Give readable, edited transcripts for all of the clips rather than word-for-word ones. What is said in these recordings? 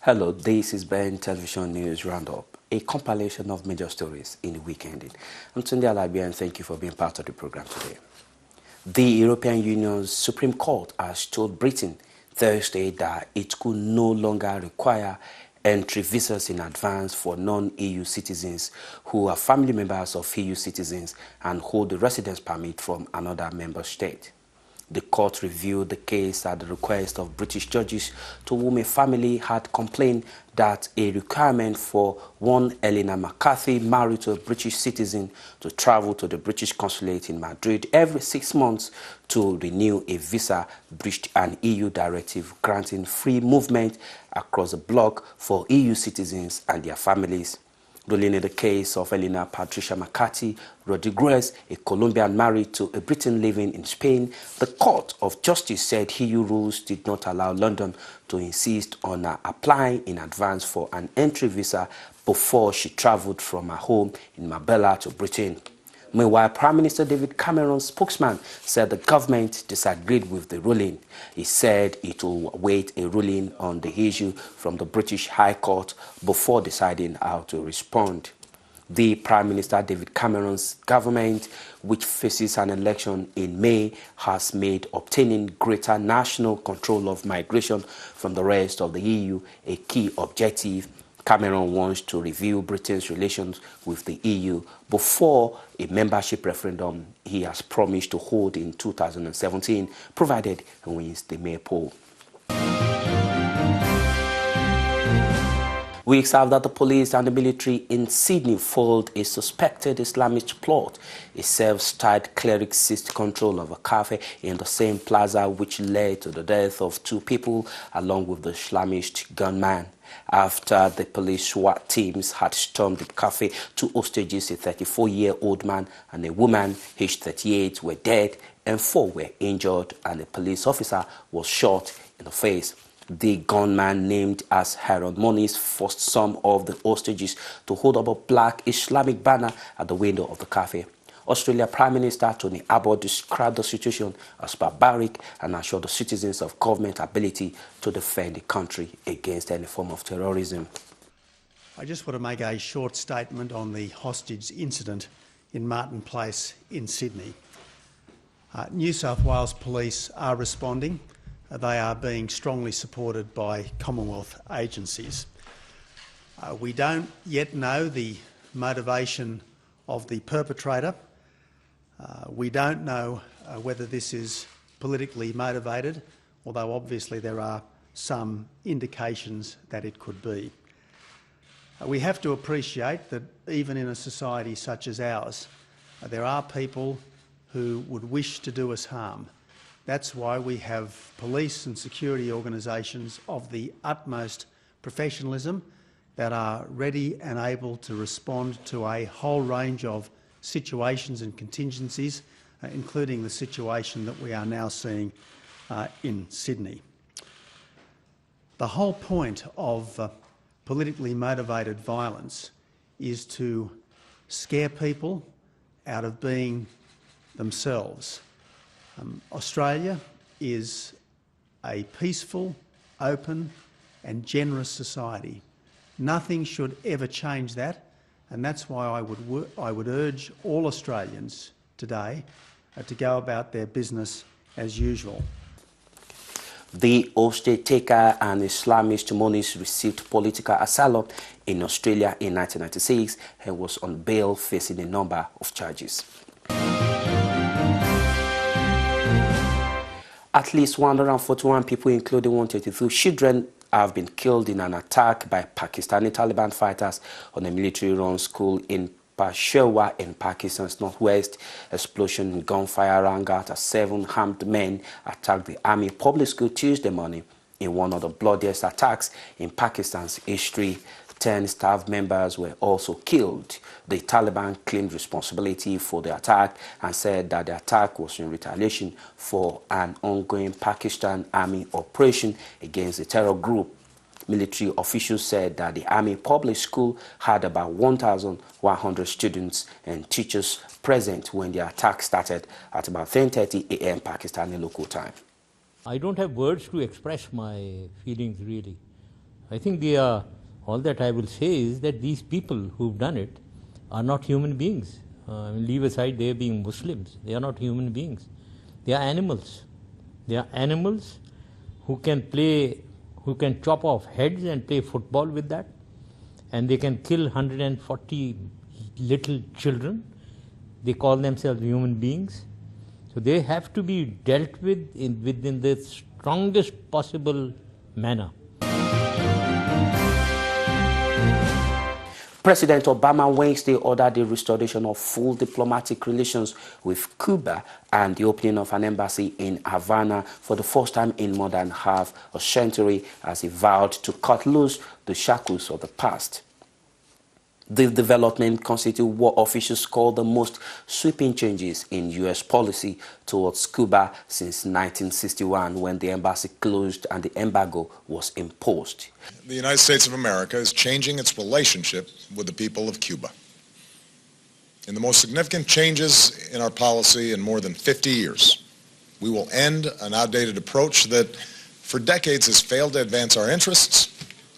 Hello, this is Ben Television News Roundup, a compilation of major stories in the week ending. I'm Tunde Alabi and thank you for being part of the program today. The European Union's Supreme Court has told Britain Thursday that it could no longer require entry visas in advance for non-EU citizens who are family members of EU citizens and hold a residence permit from another member state. The court reviewed the case at the request of British judges to whom a family had complained that a requirement for one Eleanor McCarthy, married to a British citizen, to travel to the British consulate in Madrid every 6 months to renew a visa breached an EU directive granting free movement across the bloc for EU citizens and their families. Ruling in the case of Eleanor Patricia McCarthy Rodriguez, a Colombian married to a Briton living in Spain, the Court of Justice said EU rules did not allow London to insist on her applying in advance for an entry visa before she travelled from her home in Marbella to Britain. Meanwhile, Prime Minister David Cameron's spokesman said the government disagreed with the ruling. He said it will await a ruling on the issue from the British High Court before deciding how to respond. The Prime Minister David Cameron's government, which faces an election in May, has made obtaining greater national control of migration from the rest of the EU a key objective. Cameron wants to review Britain's relations with the EU before a membership referendum he has promised to hold in 2017, provided he wins the May poll. Weeks after the police and the military in Sydney foiled a suspected Islamist plot, a self-styled cleric seized control of a cafe in the same plaza which led to the death of 2 people along with the Islamist gunman. After the police SWAT teams had stormed the cafe, 2 hostages, a 34-year-old man and a woman aged 38, were dead and 4 were injured, and a police officer was shot in the face. The gunman, named as Harold Moniz, forced some of the hostages to hold up a black Islamic banner at the window of the cafe. Australia Prime Minister Tony Abbott described the situation as barbaric and assured the citizens of government ability to defend the country against any form of terrorism. I just want to make a short statement on the hostage incident in Martin Place in Sydney. New South Wales Police are responding. They are being strongly supported by Commonwealth agencies. We don't yet know the motivation of the perpetrator. We don't know whether this is politically motivated, although obviously there are some indications that it could be. We have to appreciate that even in a society such as ours, there are people who would wish to do us harm. That's why we have police and security organisations of the utmost professionalism that are ready and able to respond to a whole range of situations and contingencies, including the situation that we are now seeing in Sydney. The whole point of politically motivated violence is to scare people out of being themselves. Australia is a peaceful, open and generous society. Nothing should ever change that, and that's why I would urge all Australians today to go about their business as usual. The hostage taker and Islamist Moniz received political asylum in Australia in 1996 and was on bail facing a number of charges. At least 141 people, including 132 children, have been killed in an attack by Pakistani Taliban fighters on a military-run school in Peshawar in Pakistan's northwest. Explosion and gunfire rang out as 7 armed men attacked the army public school Tuesday morning in one of the bloodiest attacks in Pakistan's history. 10 staff members were also killed. The Taliban claimed responsibility for the attack and said that the attack was in retaliation for an ongoing Pakistan Army operation against the terror group. Military officials said that the Army Public School had about 1,100 students and teachers present when the attack started at about 10:30 a.m. Pakistani local time. I don't have words to express my feelings really. I think all that I will say is that these people who've done it are not human beings. Leave aside their being Muslims. They are not human beings. They are animals. They are animals who can chop off heads and play football with that. And they can kill 140 little children. They call themselves human beings. So they have to be dealt with within the strongest possible manner. President Obama Wednesday ordered the restoration of full diplomatic relations with Cuba and the opening of an embassy in Havana for the first time in more than half a century as he vowed to cut loose the shackles of the past. This development constitutes what officials call the most sweeping changes in U.S. policy towards Cuba since 1961, when the embassy closed and the embargo was imposed. The United States of America is changing its relationship with the people of Cuba. In the most significant changes in our policy in more than 50 years, we will end an outdated approach that for decades has failed to advance our interests,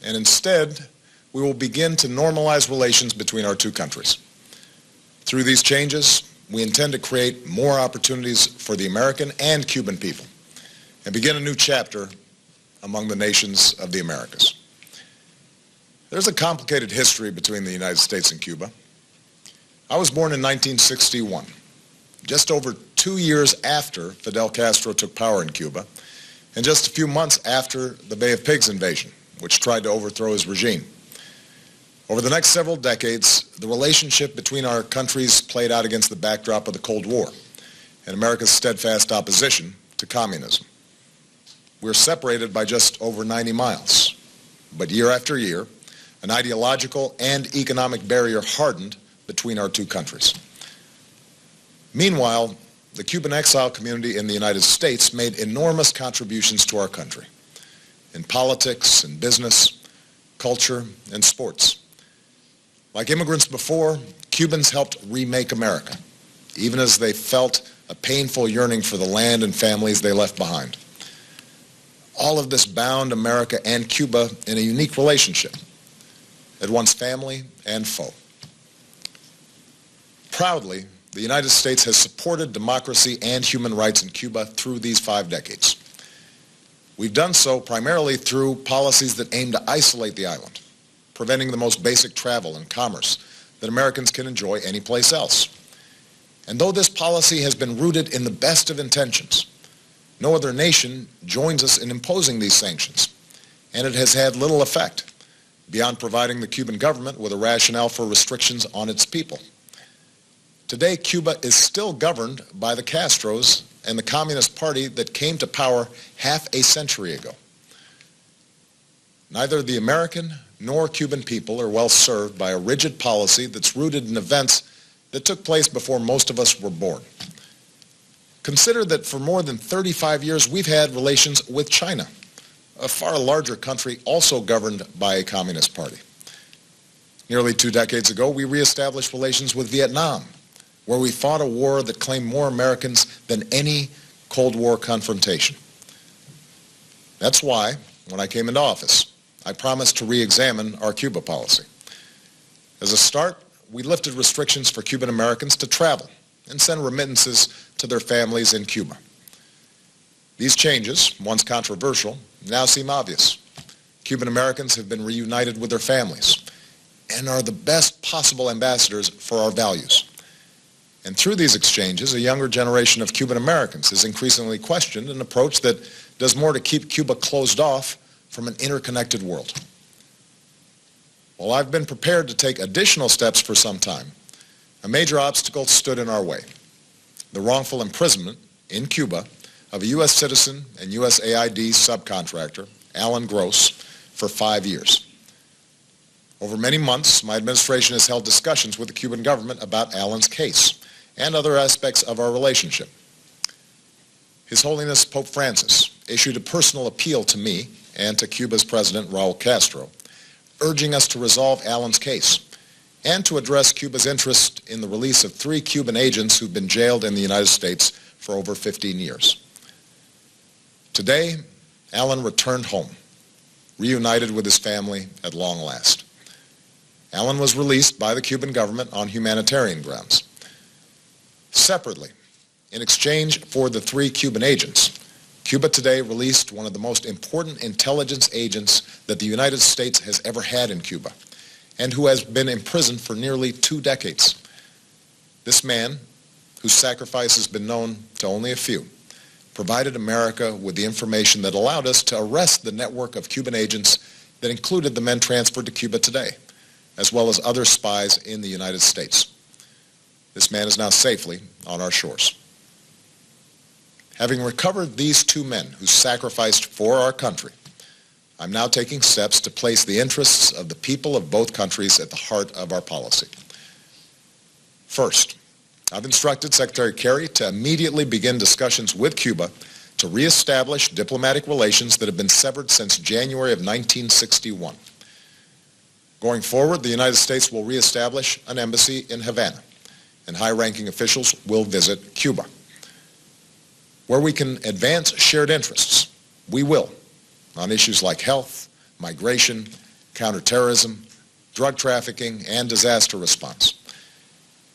and instead we will begin to normalize relations between our two countries. Through these changes, we intend to create more opportunities for the American and Cuban people and begin a new chapter among the nations of the Americas. There's a complicated history between the United States and Cuba. I was born in 1961, just over 2 years after Fidel Castro took power in Cuba, and just a few months after the Bay of Pigs invasion, which tried to overthrow his regime. Over the next several decades, the relationship between our countries played out against the backdrop of the Cold War and America's steadfast opposition to communism. We're separated by just over 90 miles, but year after year, an ideological and economic barrier hardened between our two countries. Meanwhile, the Cuban exile community in the United States made enormous contributions to our country in politics and business, culture, and sports. Like immigrants before, Cubans helped remake America, even as they felt a painful yearning for the land and families they left behind. All of this bound America and Cuba in a unique relationship, at once family and foe. Proudly, the United States has supported democracy and human rights in Cuba through these 5 decades. We've done so primarily through policies that aim to isolate the island, preventing the most basic travel and commerce that Americans can enjoy anyplace else. And though this policy has been rooted in the best of intentions, no other nation joins us in imposing these sanctions, and it has had little effect beyond providing the Cuban government with a rationale for restrictions on its people. Today, Cuba is still governed by the Castros and the Communist Party that came to power half a century ago. Neither the American nor Cuban people are well served by a rigid policy that's rooted in events that took place before most of us were born. Consider that for more than 35 years we've had relations with China, a far larger country also governed by a communist party. Nearly 2 decades ago, we reestablished relations with Vietnam, where we fought a war that claimed more Americans than any Cold War confrontation. That's why, when I came into office, I promised to re-examine our Cuba policy. As a start, we lifted restrictions for Cuban Americans to travel and send remittances to their families in Cuba. These changes, once controversial, now seem obvious. Cuban Americans have been reunited with their families and are the best possible ambassadors for our values. And through these exchanges, a younger generation of Cuban Americans has increasingly questioned an approach that does more to keep Cuba closed off from an interconnected world. While I've been prepared to take additional steps for some time, a major obstacle stood in our way: the wrongful imprisonment in Cuba of a U.S. citizen and USAID subcontractor, Alan Gross, for 5 years. Over many months, my administration has held discussions with the Cuban government about Alan's case and other aspects of our relationship. His Holiness Pope Francis issued a personal appeal to me and to Cuba's President Raul Castro, urging us to resolve Alan's case and to address Cuba's interest in the release of 3 Cuban agents who've been jailed in the United States for over 15 years. Today, Alan returned home, reunited with his family at long last. Alan was released by the Cuban government on humanitarian grounds. Separately, in exchange for the 3 Cuban agents, Cuba today released one of the most important intelligence agents that the United States has ever had in Cuba, and who has been imprisoned for nearly 2 decades. This man, whose sacrifice has been known to only a few, provided America with the information that allowed us to arrest the network of Cuban agents that included the men transferred to Cuba today, as well as other spies in the United States. This man is now safely on our shores. Having recovered these 2 men who sacrificed for our country, I'm now taking steps to place the interests of the people of both countries at the heart of our policy. First, I've instructed Secretary Kerry to immediately begin discussions with Cuba to reestablish diplomatic relations that have been severed since January of 1961. Going forward, the United States will reestablish an embassy in Havana, and high-ranking officials will visit Cuba. Where we can advance shared interests, we will, on issues like health, migration, counterterrorism, drug trafficking, and disaster response.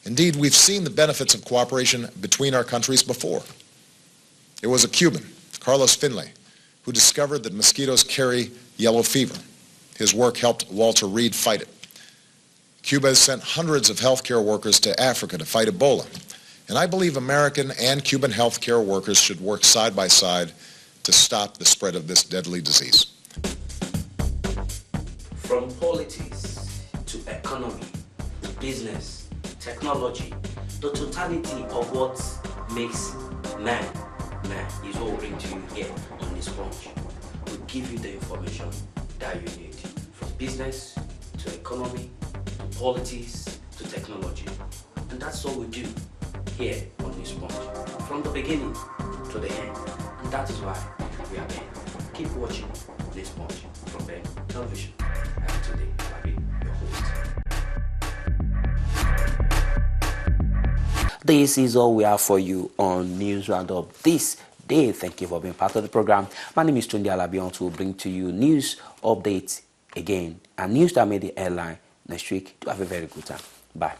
Indeed, we've seen the benefits of cooperation between our countries before. It was a Cuban, Carlos Finlay, who discovered that mosquitoes carry yellow fever. His work helped Walter Reed fight it. Cuba has sent hundreds of healthcare workers to Africa to fight Ebola, and I believe American and Cuban healthcare workers should work side by side to stop the spread of this deadly disease. From politics to economy, business, technology, the totality of what makes man is what we bring to you here on this sponge. We give you the information that you need, from business to economy to politics to technology. And that's what we do here on this sponge, from the beginning to the end. And that is why we are here. Keep watching this sponge from Ben Television. And today I'll be your host. This is all we have for you on News Roundup this day. Thank you for being part of the program. My name is Tunde Alabion, who will bring to you news updates again and news that made the airline next week. Do have a very good time. Bye.